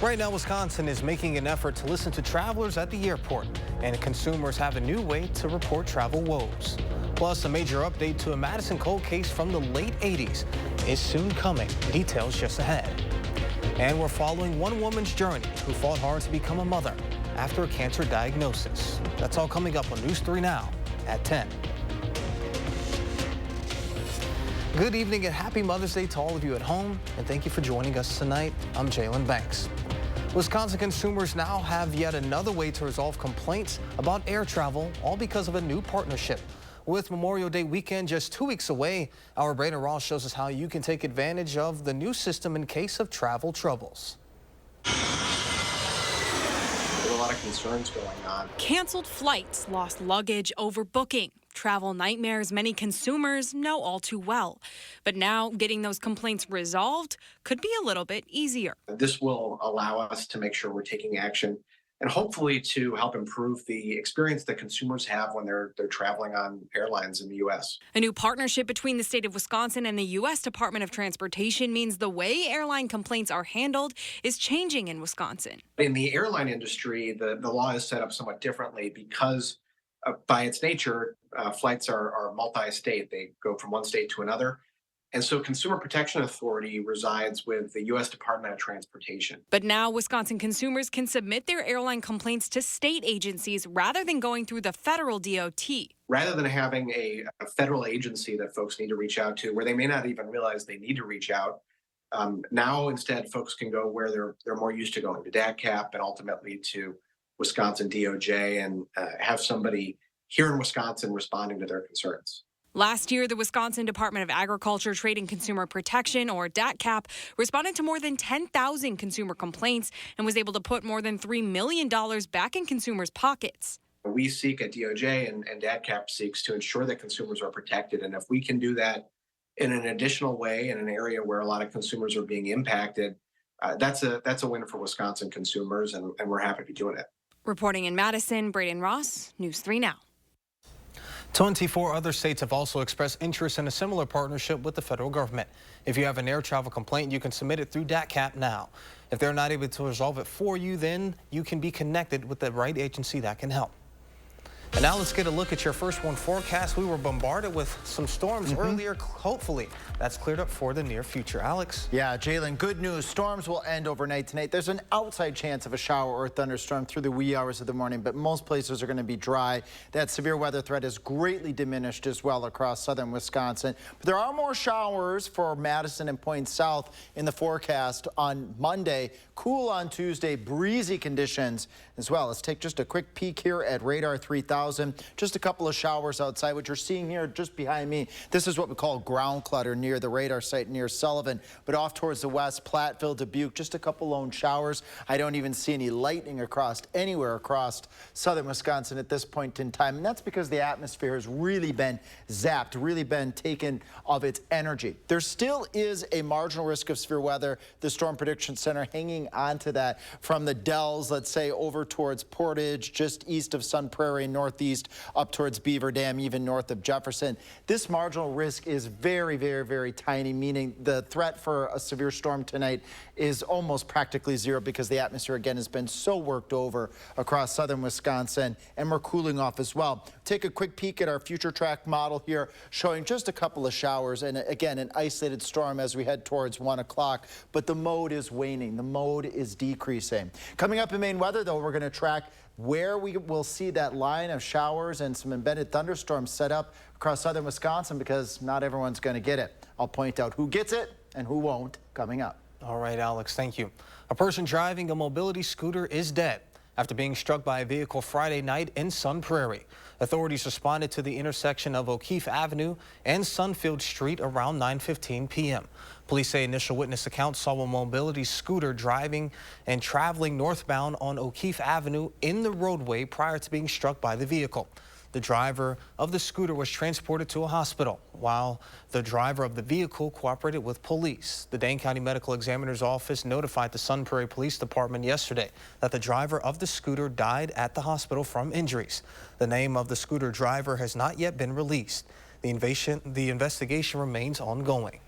Right now, Wisconsin is making an effort to listen to travelers at the airport, and consumers have a new way to report travel woes. Plus, a major update to a Madison cold case from the late 80s is soon coming. Details just ahead. And we're following one woman's journey who fought hard to become a mother after a cancer diagnosis. That's all coming up on News 3 Now at 10. Good evening and happy Mother's Day to all of you at home, and thank you for joining us tonight. I'm Jalen Banks. Wisconsin consumers now have yet another way to resolve complaints about air travel, all because of a new partnership. With Memorial Day weekend just 2 weeks away, our Brandon Ross shows us how you can take advantage of the new system in case of travel troubles. There are a lot of concerns going on. Canceled flights, lost luggage, overbooking. Travel nightmares many consumers know all too well. But now getting those complaints resolved could be a little bit easier. This will allow us to make sure we're taking action and hopefully to help improve the experience that consumers have when they're traveling on airlines in the U.S. A new partnership between the state of Wisconsin and the U.S. Department of Transportation means the way airline complaints are handled is changing in Wisconsin. In the airline industry, the law is set up somewhat differently because by its nature, flights are multi-state. They go from one state to another. And so Consumer Protection Authority resides with the U.S. Department of Transportation. But now Wisconsin consumers can submit their airline complaints to state agencies rather than going through the federal DOT. Rather than having a federal agency that folks need to reach out to, where they may not even realize they need to reach out, now instead folks can go where they're more used to going, to DADCAP and ultimately to Wisconsin DOJ, and have somebody here in Wisconsin responding to their concerns. Last year, the Wisconsin Department of Agriculture, Trade and Consumer Protection, or DATCAP, responded to more than 10,000 consumer complaints and was able to put more than $3 million back in consumers' pockets. We seek at DOJ and DATCAP seeks to ensure that consumers are protected. And if we can do that in an additional way in an area where a lot of consumers are being impacted, that's a win for Wisconsin consumers, and we're happy to be doing it. Reporting in Madison, Brandon Ross, News 3 Now. 24 other states have also expressed interest in a similar partnership with the federal government. If you have an air travel complaint, you can submit it through DATCAP now. If they're not able to resolve it for you, then you can be connected with the right agency that can help. And now let's get a look at your first one forecast. We were bombarded with some storms earlier. Hopefully that's cleared up for the near future. Alex? Yeah, Jalen, good news. Storms will end overnight tonight. There's an outside chance of a shower or thunderstorm through the wee hours of the morning, but most places are going to be dry. That severe weather threat is greatly diminished as well across southern Wisconsin. But there are more showers for Madison and Point South in the forecast on Monday. Cool on Tuesday, breezy conditions as well. Let's take just a quick peek here at radar 3000. Just a couple of showers outside. What you're seeing here just behind me, this is what we call ground clutter near the radar site near Sullivan. But off towards the west, Platteville, Dubuque, just a couple lone showers. I don't even see any lightning anywhere across southern Wisconsin at this point in time. And that's because the atmosphere has really been zapped, really been taken of its energy. There still is a marginal risk of severe weather. The Storm Prediction Center hanging on to that from the Dells, let's say over towards Portage, just east of Sun Prairie, northeast up towards Beaver Dam, even north of Jefferson. This marginal risk is very, very, very tiny, meaning the threat for a severe storm tonight is almost practically zero because the atmosphere, again, has been so worked over across southern Wisconsin, and we're cooling off as well. Take a quick peek at our future track model here, showing just a couple of showers and, again, an isolated storm as we head towards 1 o'clock, but the mode is waning. The mode is decreasing. Coming up in Maine weather, though, we're going to track where we will see that line of showers and some embedded thunderstorms set up across southern Wisconsin, because not everyone's going to get it. I'll point out who gets it and who won't coming up. All right, Alex, thank you. A person driving a mobility scooter is dead after being struck by a vehicle Friday night in Sun Prairie. Authorities responded to the intersection of O'Keefe Avenue and Sunfield Street around 9:15 p.m. Police say initial witness accounts saw a mobility scooter driving and traveling northbound on O'Keefe Avenue in the roadway prior to being struck by the vehicle. The driver of the scooter was transported to a hospital, while the driver of the vehicle cooperated with police. The Dane County Medical Examiner's Office notified the Sun Prairie Police Department yesterday that the driver of the scooter died at the hospital from injuries. The name of the scooter driver has not yet been released. The investigation remains ongoing.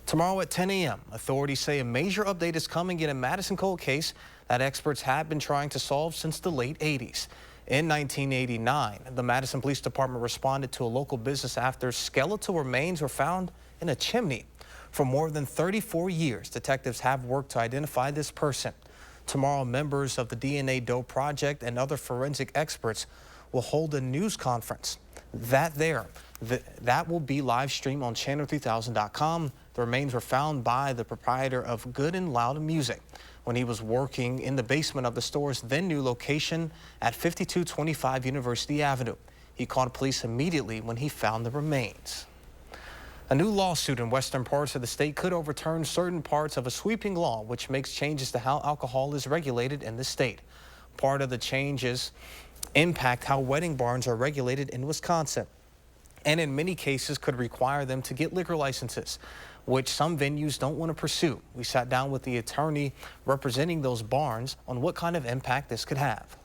Tomorrow at 10 a.m., authorities say a major update is coming in a Madison cold case that experts have been trying to solve since the late 80s. In 1989, the Madison Police Department responded to a local business after skeletal remains were found in a chimney. For more than 34 years, detectives have worked to identify this person. Tomorrow, members of the DNA Dope Project and other forensic experts will hold a news conference. That will be live streamed on channel3000.com. The remains were found by the proprietor of Good and Loud Music when he was working in the basement of the store's then new location at 5225 University Avenue. He called police immediately when he found the remains. A new lawsuit in western parts of the state could overturn certain parts of a sweeping law which makes changes to how alcohol is regulated in the state. Part of the changes impact how wedding barns are regulated in Wisconsin, and in many cases could require them to get liquor licenses, which some venues don't want to pursue. We sat down with the attorney representing those barns on what kind of impact this could have.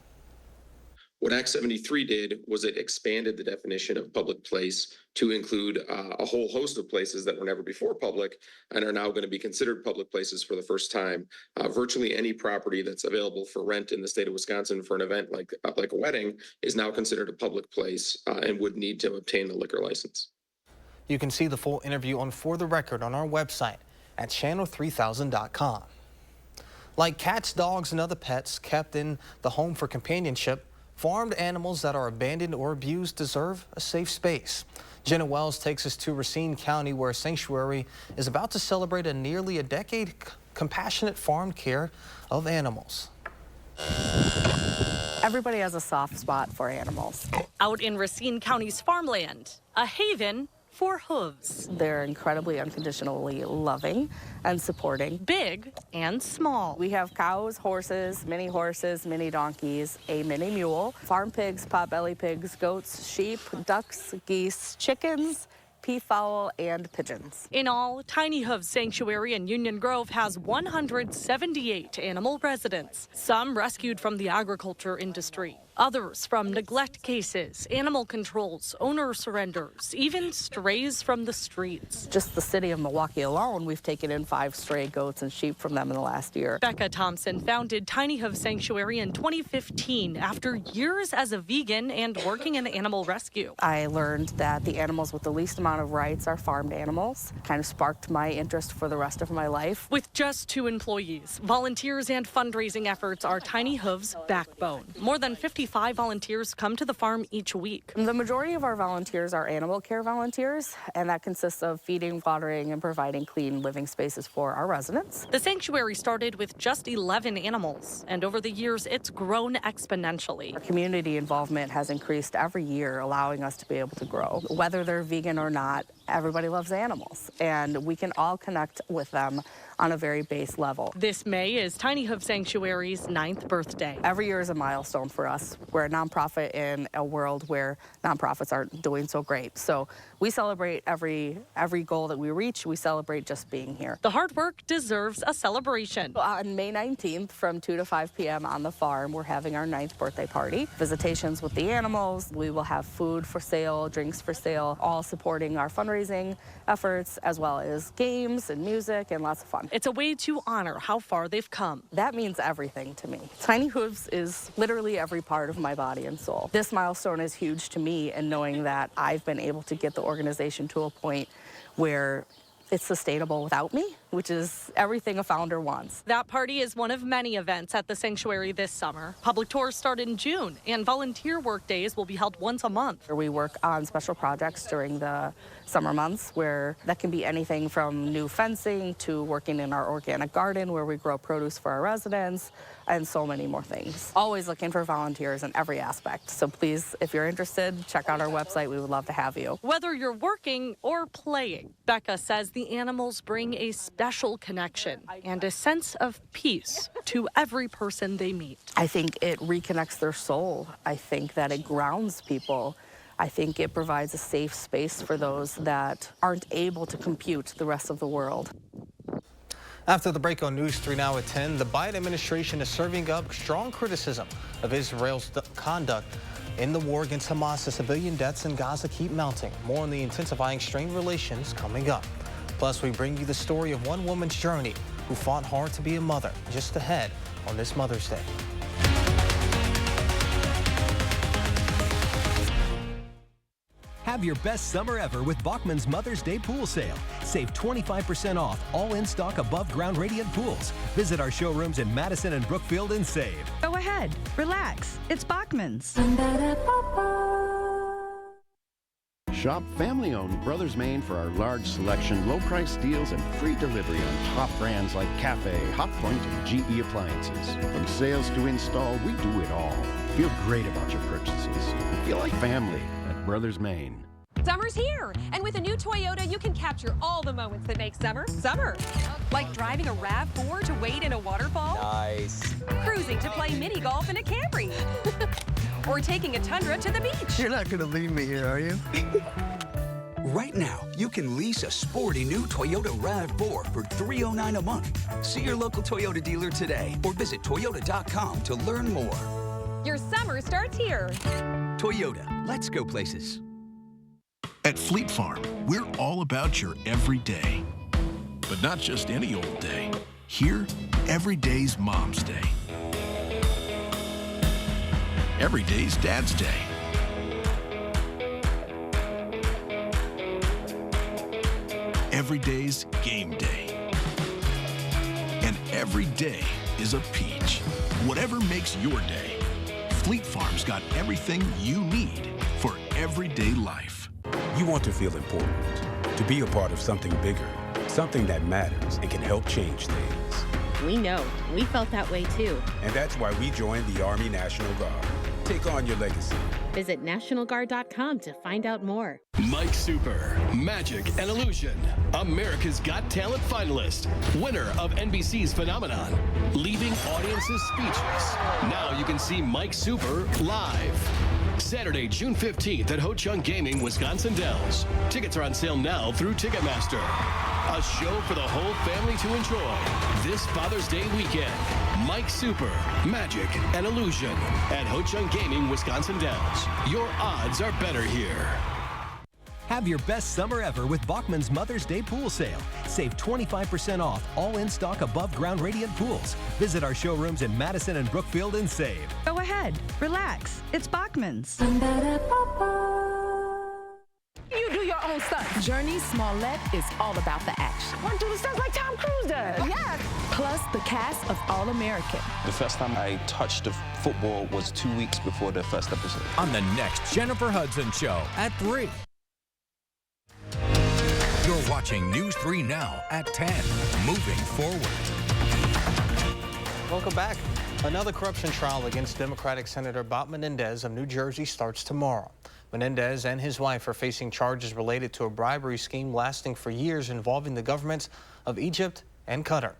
What Act 73 did was it expanded the definition of public place to include a whole host of places that were never before public and are now going to be considered public places for the first time. Virtually any property that's available for rent in the state of Wisconsin for an event like a wedding is now considered a public place and would need to obtain a liquor license. You can see the full interview on For the Record on our website at channel3000.com. Like cats, dogs, and other pets kept in the home for companionship, farmed animals that are abandoned or abused deserve a safe space. Jenna Wells takes us to Racine County, where a sanctuary is about to celebrate a nearly a decade compassionate farmed care of animals. Everybody has a soft spot for animals. Out in Racine County's farmland, a haven for hooves. They're incredibly unconditionally loving and supporting. Big and small. We have cows, horses, mini donkeys, a mini mule, farm pigs, potbelly pigs, goats, sheep, ducks, geese, chickens, peafowl, and pigeons. In all, Tiny Hooves Sanctuary in Union Grove has 178 animal residents, some rescued from the agriculture industry. Others from neglect cases, animal controls, owner surrenders, even strays from the streets. Just the city of Milwaukee alone, we've taken in 5 stray goats and sheep from them in the last year. Becca Thompson founded Tiny Hooves Sanctuary in 2015 after years as a vegan and working in animal rescue. I learned that the animals with the least amount of rights are farmed animals. Kind of sparked my interest for the rest of my life. With just 2 employees, volunteers and fundraising efforts are Tiny Hooves' backbone. More than 55 volunteers come to the farm each week. The majority of our volunteers are animal care volunteers, and that consists of feeding, watering, and providing clean living spaces for our residents. The sanctuary started with just 11 animals, and over the years, it's grown exponentially. Our community involvement has increased every year, allowing us to be able to grow. Whether they're vegan or not, everybody loves animals, and we can all connect with them on a very base level. This May is Tiny Hooves Sanctuary's 9th birthday. Every year is a milestone for us. We're a nonprofit in a world where nonprofits aren't doing so great. So we celebrate every goal that we reach. We celebrate just being here. The hard work deserves a celebration. On May 19th from 2 to 5 p.m. on the farm, we're having our 9th birthday party. Visitations with the animals. We will have food for sale, drinks for sale, all supporting our fundraising efforts, as well as games and music and lots of fun. It's a way to honor how far they've come. That means everything to me. Tiny Hooves is literally every part of my body and soul. This milestone is huge to me, and knowing that I've been able to get the organization to a point where it's sustainable without me, which is everything a founder wants. That party is one of many events at the sanctuary this summer. Public tours start in June, and volunteer work days will be held once a month. We work on special projects during the summer months, where that can be anything from new fencing to working in our organic garden where we grow produce for our residents, and so many more things. Always looking for volunteers in every aspect. So please, if you're interested, check out our website. We would love to have you. Whether you're working or playing, Becca says the animals bring a special connection and a sense of peace to every person they meet. I think it reconnects their soul. I think that it grounds people. I think it provides a safe space for those that aren't able to compute the rest of the world. After the break on News 3 now at 10, the Biden administration is serving up strong criticism of Israel's conduct in the war against Hamas. The civilian deaths in Gaza keep mounting. More on the intensifying strained relations coming up. Plus, we bring you the story of one woman's journey who fought hard to be a mother, just ahead on this Mother's Day. Have your best summer ever with Bachman's Mother's Day Pool Sale. Save 25% off all in-stock above-ground radiant pools. Visit our showrooms in Madison and Brookfield and save. Go ahead, relax. It's Bachman's. Shop family-owned Brothers Maine for our large selection, low-price deals, and free delivery on top brands like Cafe, Hotpoint, and GE Appliances. From sales to install, we do it all. Feel great about your purchases. Feel like family at Brothers Maine. Summer's here, and with a new Toyota, you can capture all the moments that make summer, summer. Like driving a RAV4 to wade in a waterfall. Nice. Cruising to play mini golf in a Camry. Or taking a Tundra to the beach. You're not gonna leave me here, are you? Right now, you can lease a sporty new Toyota RAV4 for $309 a month. See your local Toyota dealer today or visit Toyota.com to learn more. Your summer starts here. Toyota, let's go places. At Fleet Farm, we're all about your everyday. But not just any old day. Here, every day's Mom's Day. Every day's Dad's Day. Every day's game day. And every day is a peach. Whatever makes your day, Fleet Farm's got everything you need for everyday life. You want to feel important, to be a part of something bigger, something that matters and can help change things. We know. We felt that way too. And that's why we joined the Army National Guard. Take on your legacy. Visit NationalGuard.com to find out more. Mike Super, Magic and Illusion, America's Got Talent finalist, winner of NBC's Phenomenon, leaving audiences speechless. Now you can see Mike Super live. Saturday, June 15th at Ho Chunk Gaming, Wisconsin Dells. Tickets are on sale now through Ticketmaster. A show for the whole family to enjoy this Father's Day weekend. Mike Super, Magic and Illusion at Ho Chunk Gaming, Wisconsin Dells. Your odds are better here. Have your best summer ever with Bachman's Mother's Day Pool Sale. Save 25% off all in-stock above-ground radiant pools. Visit our showrooms in Madison and Brookfield and save. Go ahead, relax. It's Bachman's. You do your own stunts. Journey Smollett is all about the action. Want to do the stunts like Tom Cruise does. Yeah. Plus the cast of All American. The first time I touched the football was 2 weeks before the first episode. On the next Jennifer Hudson Show at 3. You're watching News 3 Now at 10. Moving forward. Welcome back. Another corruption trial against Democratic Senator Bob Menendez of New Jersey starts tomorrow. Menendez and his wife are facing charges related to a bribery scheme lasting for years involving the governments of Egypt and Qatar.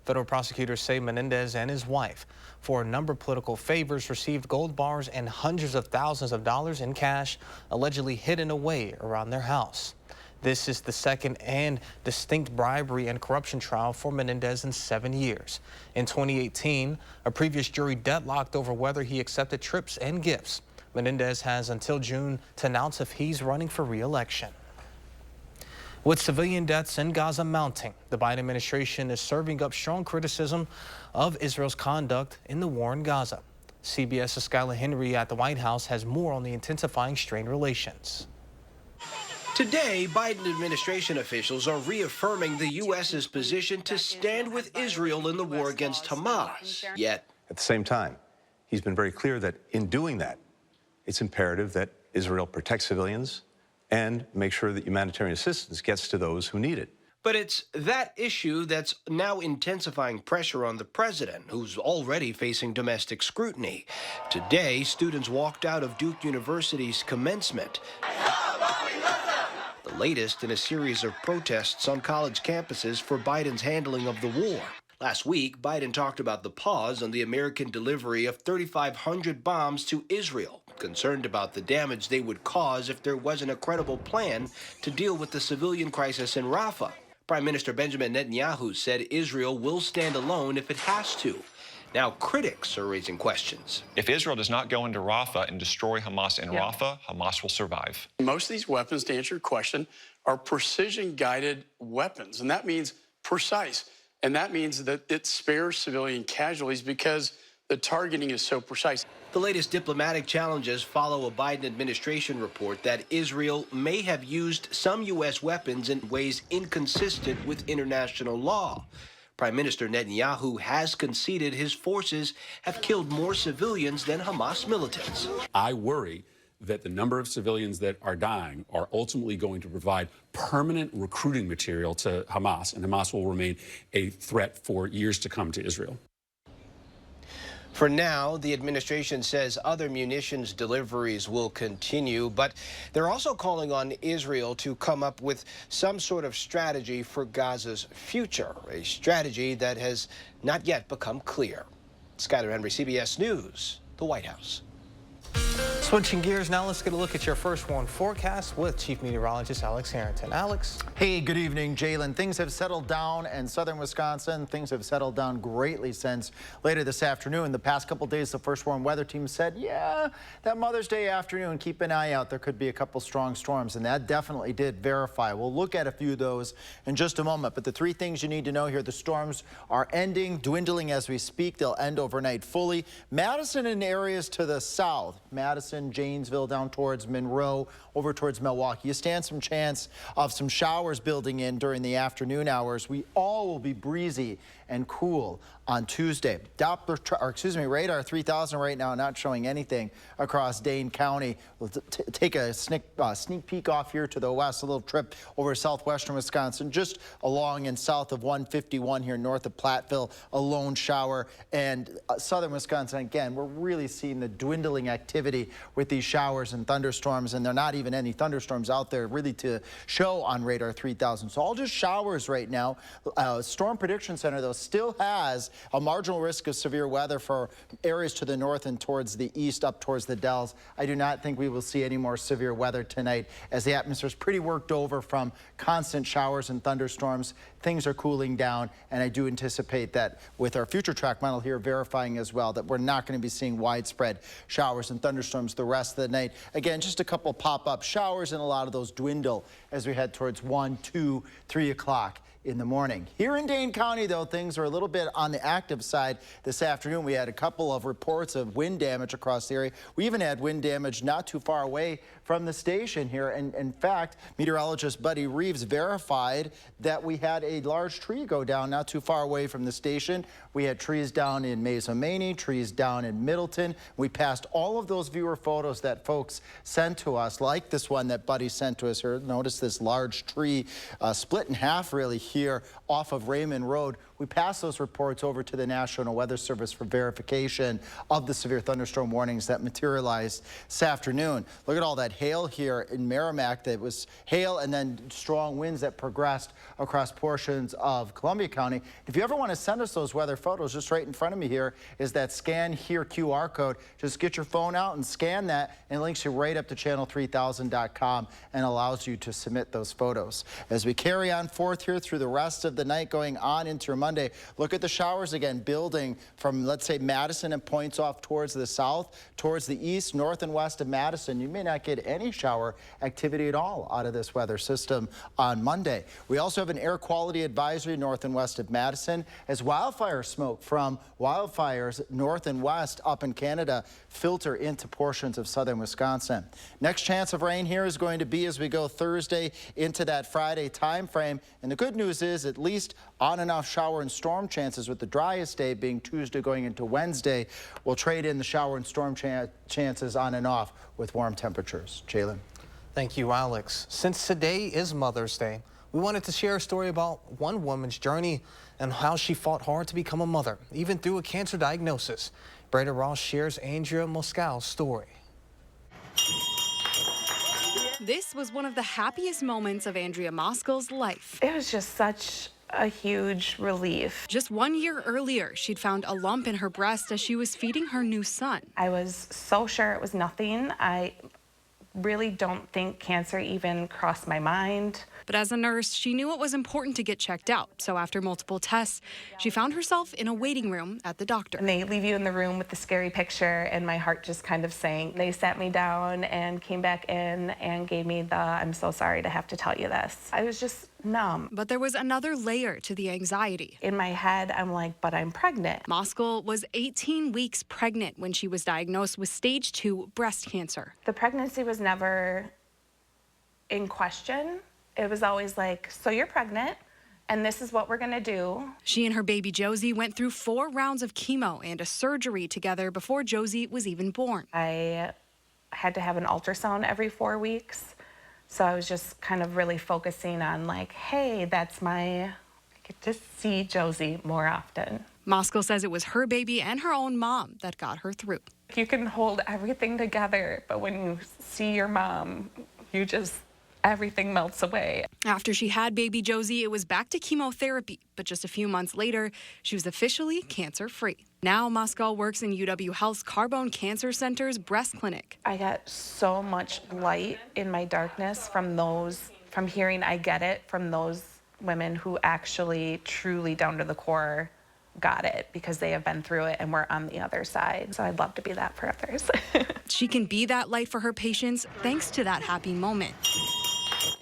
Federal prosecutors say Menendez and his wife, for a number of political favors, received gold bars and hundreds of thousands of dollars in cash, allegedly hidden away around their house. This is the second and distinct bribery and corruption trial for Menendez in 7 years. In 2018, a previous jury deadlocked over whether he accepted trips and gifts. Menendez has until June to announce if he's running for re-election. With civilian deaths in Gaza mounting, the Biden administration is serving up strong criticism of Israel's conduct in the war in Gaza. CBS's Skylar Henry at the White House has more on the intensifying strained relations. Today, Biden administration officials are reaffirming the U.S.'s position to stand with Israel in the war against Hamas. Yet, at the same time, he's been very clear that in doing that, it's imperative that Israel protect civilians and make sure that humanitarian assistance gets to those who need it. But it's that issue that's now intensifying pressure on the president, who's already facing domestic scrutiny. Today, students walked out of Duke University's commencement, the latest in a series of protests on college campuses for Biden's handling of the war. Last week, Biden talked about the pause on the American delivery of 3,500 bombs to Israel, concerned about the damage they would cause if there wasn't a credible plan to deal with the civilian crisis in Rafah. Prime Minister Benjamin Netanyahu said Israel will stand alone if it has to. Now critics are raising questions. If Israel does not go into Rafah and destroy Hamas in Rafah, Hamas will survive. Most of these weapons, to answer your question, are precision-guided weapons, and that means precise. And that means that it spares civilian casualties because the targeting is so precise. The latest diplomatic challenges follow a Biden administration report that Israel may have used some U.S. weapons in ways inconsistent with international law. Prime Minister Netanyahu has conceded his forces have killed more civilians than Hamas militants. I worry that the number of civilians that are dying are ultimately going to provide permanent recruiting material to Hamas, and Hamas will remain a threat for years to come to Israel. For now, the administration says other munitions deliveries will continue, but they're also calling on Israel to come up with some sort of strategy for Gaza's future, a strategy that has not yet become clear. Skyler Henry, CBS News, the White House. Switching gears now, let's get a look at your first warn forecast with Chief Meteorologist Alex Harrington. Alex? Hey, good evening, Jalen. Things have settled down in southern Wisconsin. Things have settled down greatly since later this afternoon. The past couple days, the First Warn Weather Team said, yeah, that Mother's Day afternoon, keep an eye out. There could be a couple strong storms, and that definitely did verify. We'll look at a few of those in just a moment, but the three things you need to know here, the storms are ending, dwindling as we speak. They'll end overnight fully. Madison and areas to the south, Madison, Janesville, down towards Monroe, over towards Milwaukee. You stand some chance of some showers building in during the afternoon hours. We all will be breezy and cool on Tuesday. Radar 3000 right now not showing anything across Dane County. We'll take a sneak peek off here to the west, a little trip over southwestern Wisconsin, just along and south of 151 here north of Platteville, a lone shower. And southern Wisconsin, again, we're really seeing the dwindling activity with these showers and thunderstorms, and they're not even any thunderstorms out there really to show on Radar 3000. So all just showers right now. Storm Prediction Center, though, still has a marginal risk of severe weather for areas to the north and towards the east, up towards the Dells. I do not think we will see any more severe weather tonight as the atmosphere is pretty worked over from constant showers and thunderstorms. Things are cooling down, and I do anticipate that with our future track model here verifying as well that we're not going to be seeing widespread showers and thunderstorms the rest of the night. Again, just a couple pop-up showers, and a lot of those dwindle as we head towards 1, 2, 3 o'clock in the morning. Here in Dane County, though, things are a little bit on the active side this afternoon. We had a couple of reports of wind damage across the area. We even had wind damage not too far away from the station here. And in fact, meteorologist Buddy Reeves verified that we had a large tree go down not too far away from the station. We had trees down in Mazomanie, trees down in Middleton. We passed all of those viewer photos that folks sent to us, like this one that Buddy sent to us here. Notice this large tree split in half really here off of Raymond Road. We passed those reports over to the National Weather Service for verification of the severe thunderstorm warnings that materialized this afternoon. Look at all that hail here in Merrimack. That was hail and then strong winds that progressed across portions of Columbia County. If you ever want to send us those weather photos, just right in front of me here is that Scan Here QR code. Just get your phone out and scan that, and it links you right up to channel3000.com and allows you to submit those photos. As we carry on forth here through the rest of the night going on into your Monday, look at the showers again building from, let's say, Madison and points off towards the south, towards the east, north and west of Madison. You may not get any shower activity at all out of this weather system on Monday. We also have an air quality advisory north and west of Madison as wildfire smoke from wildfires north and west up in Canada filter into portions of southern Wisconsin. Next chance of rain here is going to be as we go Thursday into that Friday time frame. And the good news is at least on and off shower and storm chances, with the driest day being Tuesday going into Wednesday. We'll trade in the shower and storm chances on and off with warm temperatures. Jalen. Thank you, Alex. Since today is Mother's Day, we wanted to share a story about one woman's journey and how she fought hard to become a mother, even through a cancer diagnosis. Breda Ross shares Andrea Moscow's story. This was one of the happiest moments of Andrea Moscow's life. It was just such a huge relief. Just 1 year earlier, she'd found a lump in her breast as she was feeding her new son. I was so sure it was nothing. I really don't think cancer even crossed my mind. But as a nurse, she knew it was important to get checked out. So after multiple tests, she found herself in a waiting room at the doctor. And they leave you in the room with the scary picture, and my heart just kind of sank. They sat me down and came back in and gave me the, "I'm so sorry to have to tell you this." I was just numb. But there was another layer to the anxiety. In my head, I'm like, but I'm pregnant. Moskal was 18 weeks pregnant when she was diagnosed with stage 2 breast cancer. The pregnancy was never in question. It was always like, so you're pregnant, and this is what we're gonna do. She and her baby Josie went through 4 rounds of chemo and a surgery together before Josie was even born. I had to have an ultrasound every 4 weeks. So I was just kind of really focusing on like, hey, I get to see Josie more often. Moskal says it was her baby and her own mom that got her through. You can hold everything together, but when you see your mom, everything melts away. After she had baby Josie, it was back to chemotherapy, but just a few months later, she was officially cancer-free. Now, Moskal works in UW Health's Carbone Cancer Center's breast clinic. I got so much light in my darkness from hearing I get it from those women who actually, truly down to the core, got it because they have been through it and we're on the other side. So I'd love to be that for others. She can be that light for her patients thanks to that happy moment.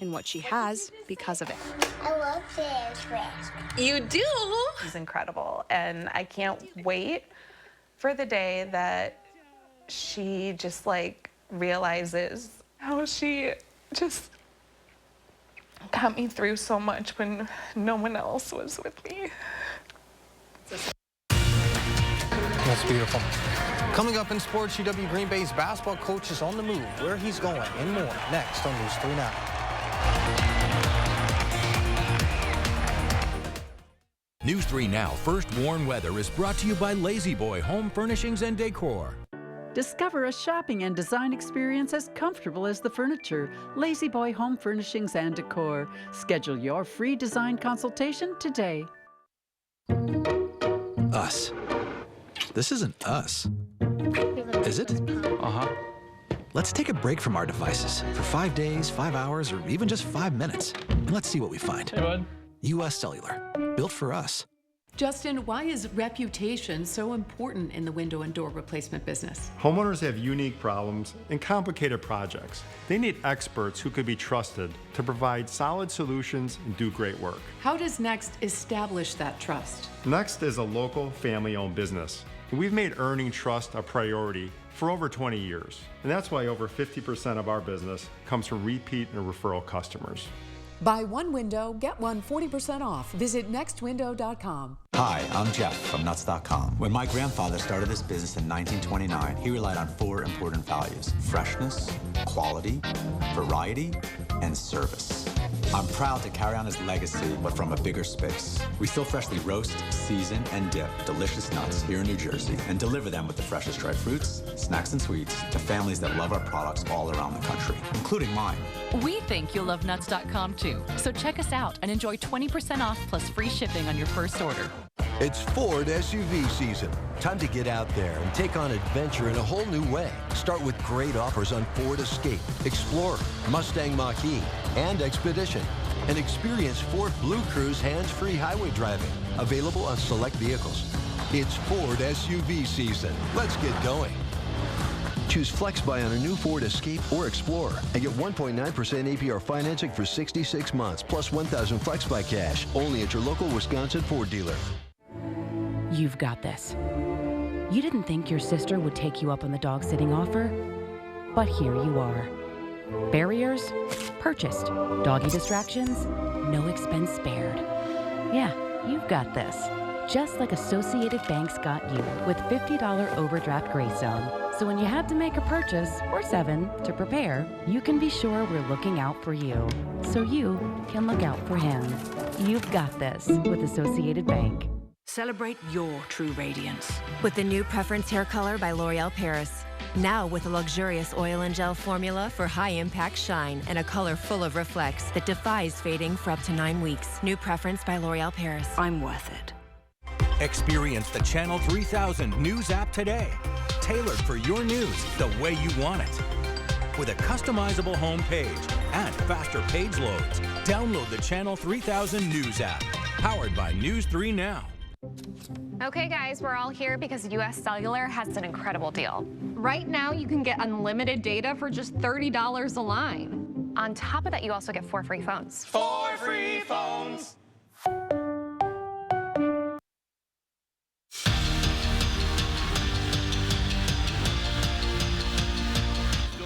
And what she has because of it. I love this risk. You do? It's incredible. And I can't wait for the day that she just realizes how she just got me through so much when no one else was with me. That's beautiful. Coming up in sports, UW Green Bay's basketball coach is on the move. Where he's going and more next on News 3 Now. News 3 Now First Warn Weather is brought to you by Lazy Boy Home Furnishings and Decor. Discover a shopping and design experience as comfortable as the furniture. Lazy Boy Home Furnishings and Decor. Schedule your free design consultation today. Us. This isn't us. Is it? Uh-huh. Let's take a break from our devices for 5 days, 5 hours, or even just 5 minutes. And let's see what we find. Hey, bud. US Cellular. Built for us. Justin, why is reputation so important in the window and door replacement business? Homeowners have unique problems and complicated projects. They need experts who could be trusted to provide solid solutions and do great work. How does Next establish that trust? Next is a local family-owned business. And we've made earning trust a priority for over 20 years. And that's why over 50% of our business comes from repeat and referral customers. Buy one window, get one 40% off. Visit nextwindow.com. Hi, I'm Jeff from Nuts.com. When my grandfather started this business in 1929, he relied on 4 important values: freshness, quality, variety, and service. I'm proud to carry on his legacy, but from a bigger space. We still freshly roast, season, and dip delicious nuts here in New Jersey and deliver them with the freshest dried fruits, snacks, and sweets to families that love our products all around the country, including mine. We think you'll love Nuts.com too. So check us out and enjoy 20% off plus free shipping on your first order. It's Ford SUV season. Time to get out there and take on adventure in a whole new way. Start with great offers on Ford Escape, Explorer, Mustang Mach-E, and Expedition. And experience Ford Blue Cruise hands-free highway driving. Available on select vehicles. It's Ford SUV season. Let's get going. Choose FlexBuy on a new Ford Escape or Explorer and get 1.9% APR financing for 66 months plus $1,000 FlexBuy cash. Only at your local Wisconsin Ford dealer. You've got this. You didn't think your sister would take you up on the dog sitting offer, but here you are. Barriers? Purchased. Doggy distractions? No expense spared. Yeah, you've got this. Just like Associated Bank's got you with $50 overdraft grace zone. So when you have to make a purchase, or 7, to prepare, you can be sure we're looking out for you. So you can look out for him. You've got this with Associated Bank. Celebrate your true radiance with the new Preference Hair Color by L'Oreal Paris. Now with a luxurious oil and gel formula for high-impact shine and a color full of reflex that defies fading for up to 9 weeks. New Preference by L'Oreal Paris. I'm worth it. Experience the Channel 3000 News app today. Tailored for your news the way you want it. with a customizable home page and faster page loads. Download the Channel 3000 News app, powered by News 3 Now. Okay, guys, we're all here because US Cellular has an incredible deal. Right now, you can get unlimited data for just $30 a line. On top of that, you also get 4 free phones. 4 free phones.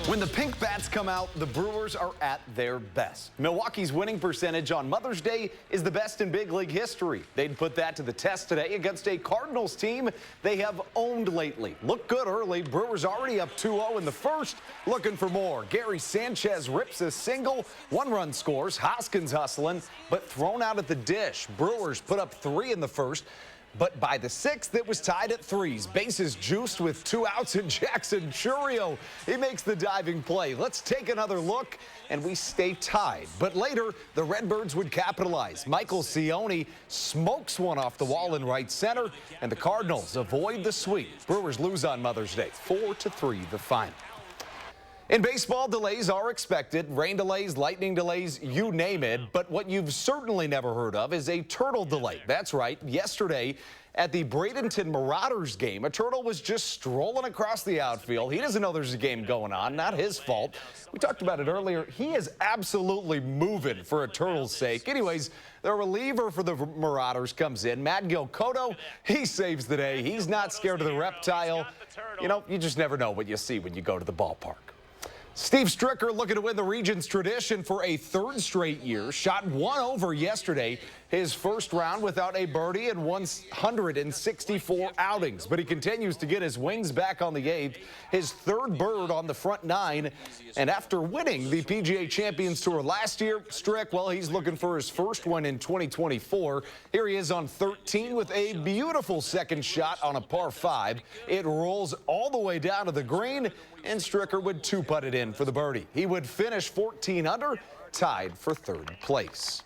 When the pink bats come out, the Brewers are at their best. Milwaukee's winning percentage on Mother's Day is the best in big league history. They'd put that to the test today against a Cardinals team they have owned lately. Looked good early. Brewers already up 2-0 in the first, looking for more. Gary Sanchez rips a single, 1-run scores. Hoskins hustling, but thrown out at the dish. Brewers put up 3 in the first. But by the 6th, it was tied at 3s. Bases juiced with 2 outs, and Jackson Churio, he makes the diving play. Let's take another look, and we stay tied. But later, the Redbirds would capitalize. Michael Cioni smokes one off the wall in right center, and the Cardinals avoid the sweep. Brewers lose on Mother's Day, 4-3 the final. In baseball, delays are expected. Rain delays, lightning delays, you name it. But what you've certainly never heard of is a turtle delay. That's right. Yesterday at the Bradenton Marauders game, a turtle was just strolling across the outfield. He doesn't know there's a game going on. Not his fault. We talked about it earlier. He is absolutely moving for a turtle's sake. Anyways, the reliever for the Marauders comes in. Matt Gilcotto, he saves the day. He's not scared of the reptile. You know, you just never know what you see when you go to the ballpark. Steve Stricker looking to win the region's tradition for a 3rd straight year. Shot 1 over yesterday. His first round without a birdie in 164 outings. But he continues to get his wings back on the 8th. His 3rd bird on the front 9. And after winning the PGA Champions Tour last year, Strick, well, he's looking for his first one in 2024. Here he is on 13 with a beautiful second shot on a par 5. It rolls all the way down to the green, and Stricker would 2-putt it in for the birdie. He would finish 14 under, tied for 3rd place.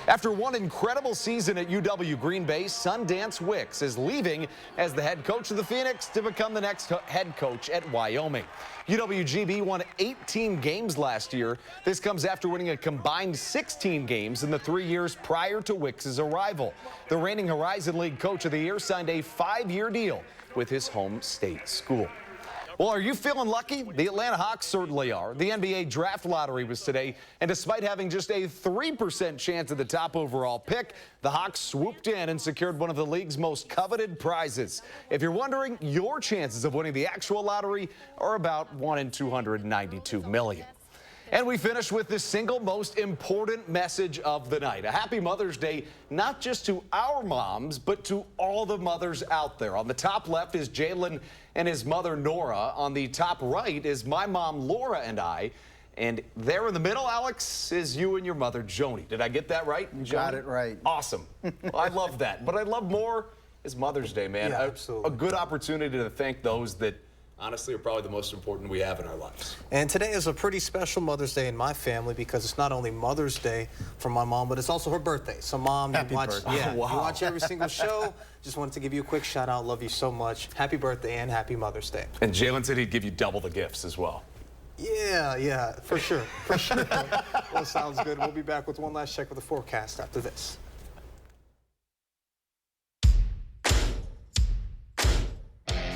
After one incredible season at UW Green Bay, Sundance Wicks is leaving as the head coach of the Phoenix to become the next head coach at Wyoming. UWGB won 18 games last year. This comes after winning a combined 16 games in the 3 years prior to Wicks' arrival. The reigning Horizon League Coach of the Year signed a 5-year deal with his home state school. Well, are you feeling lucky? The Atlanta Hawks certainly are. The NBA draft lottery was today, and despite having just a 3% chance at the top overall pick, the Hawks swooped in and secured one of the league's most coveted prizes. If you're wondering, your chances of winning the actual lottery are about 1 in 292 million. And we finish with the single most important message of the night. A happy Mother's Day, not just to our moms, but to all the mothers out there. On the top left is Jalen and his mother, Nora. On the top right is my mom, Laura, and I. And there in the middle, Alex, is you and your mother, Joni. Did I get that right? You got it right. Awesome. Well, I love that. But I love more is Mother's Day, man. Yeah, absolutely. A good opportunity to thank those that honestly are probably the most important we have in our lives. And today is a pretty special Mother's Day in my family because it's not only Mother's Day for my mom, but it's also her birthday. So, Mom, you watch, yeah, you watch every single show. Just wanted to give you a quick shout out. Love you so much. Happy birthday and happy Mother's Day. And Jalen said he'd give you double the gifts as well. Yeah, for sure, for sure. Well, sounds good. We'll be back with one last check with the forecast after this.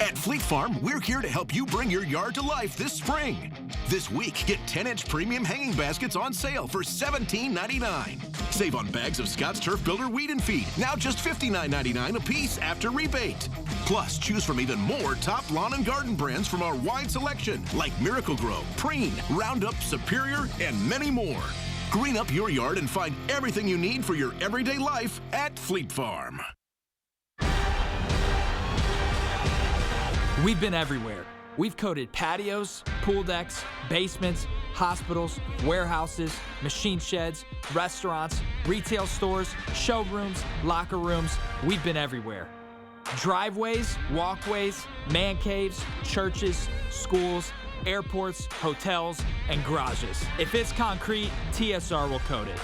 At Fleet Farm, we're here to help you bring your yard to life this spring. This week, get 10-inch premium hanging baskets on sale for $17.99. Save on bags of Scott's Turf Builder Weed and Feed, now just $59.99 a piece after rebate. Plus, choose from even more top lawn and garden brands from our wide selection, like Miracle-Gro, Preen, Roundup, Superior, and many more. Green up your yard and find everything you need for your everyday life at Fleet Farm. We've been everywhere. We've coated patios, pool decks, basements, hospitals, warehouses, machine sheds, restaurants, retail stores, showrooms, locker rooms. We've been everywhere. Driveways, walkways, man caves, churches, schools, airports, hotels, and garages. If it's concrete, TSR will coat it.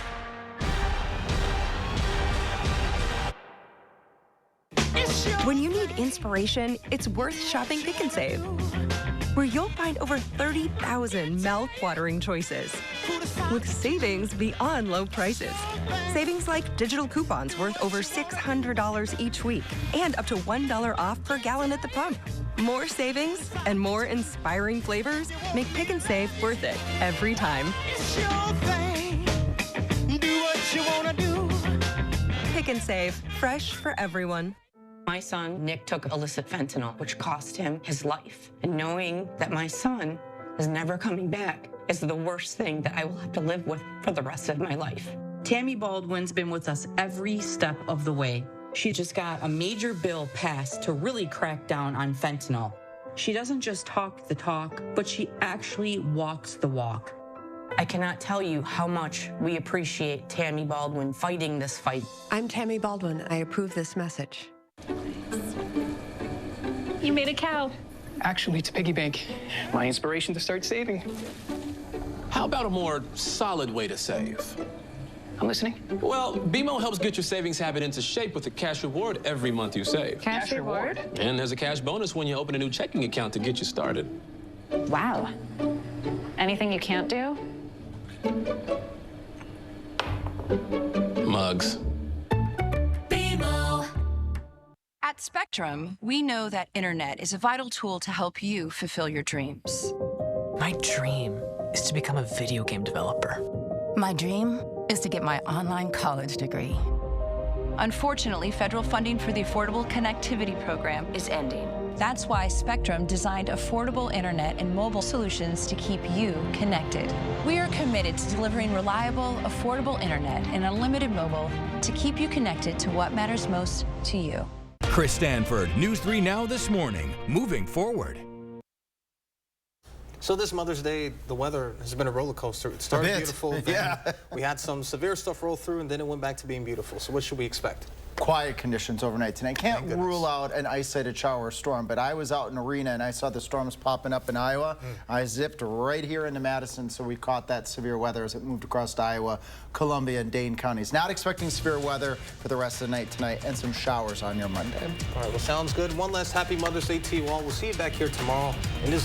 It's When you need inspiration, it's worth shopping Pick and Save, where you'll find over 30,000 mouth-watering choices with savings beyond low prices. Savings like digital coupons worth over $600 each week and up to $1 off per gallon at the pump. More savings and more inspiring flavors make Pick and Save worth it every time. It's your thing. Do what you wanna do. Pick and Save, fresh for everyone. My son, Nick, took illicit fentanyl, which cost him his life. And knowing that my son is never coming back is the worst thing that I will have to live with for the rest of my life. Tammy Baldwin's been with us every step of the way. She just got a major bill passed to really crack down on fentanyl. She doesn't just talk the talk, but she actually walks the walk. I cannot tell you how much we appreciate Tammy Baldwin fighting this fight. I'm Tammy Baldwin. I approve this message. You made a cow. Actually, it's a piggy bank. My inspiration to start saving. How about a more solid way to save? I'm listening. Well, BMO helps get your savings habit into shape with a cash reward every month you save. Cash reward? And there's a cash bonus when you open a new checking account to get you started. Wow. Anything you can't do? Mugs. At Spectrum, we know that internet is a vital tool to help you fulfill your dreams. My dream is to become a video game developer. My dream is to get my online college degree. Unfortunately, federal funding for the Affordable Connectivity Program is ending. That's why Spectrum designed affordable internet and mobile solutions to keep you connected. We are committed to delivering reliable, affordable internet and unlimited mobile to keep you connected to what matters most to you. Chris Stanford, News 3 Now This Morning, moving forward. So this Mother's Day, the weather has been a roller coaster. It started beautiful, then we had some severe stuff roll through, and then it went back to being beautiful. So what should we expect? Quiet conditions overnight tonight. Can't rule out an isolated shower or storm, but I was out in Arena and I saw the storms popping up in Iowa. I zipped right here into Madison, so we caught that severe weather as it moved across Iowa, Columbia, and Dane counties. Not expecting severe weather for the rest of the night tonight and some showers on your Monday. All right, well, sounds good. One last happy Mother's Day to you all. We'll see you back here tomorrow. And as always,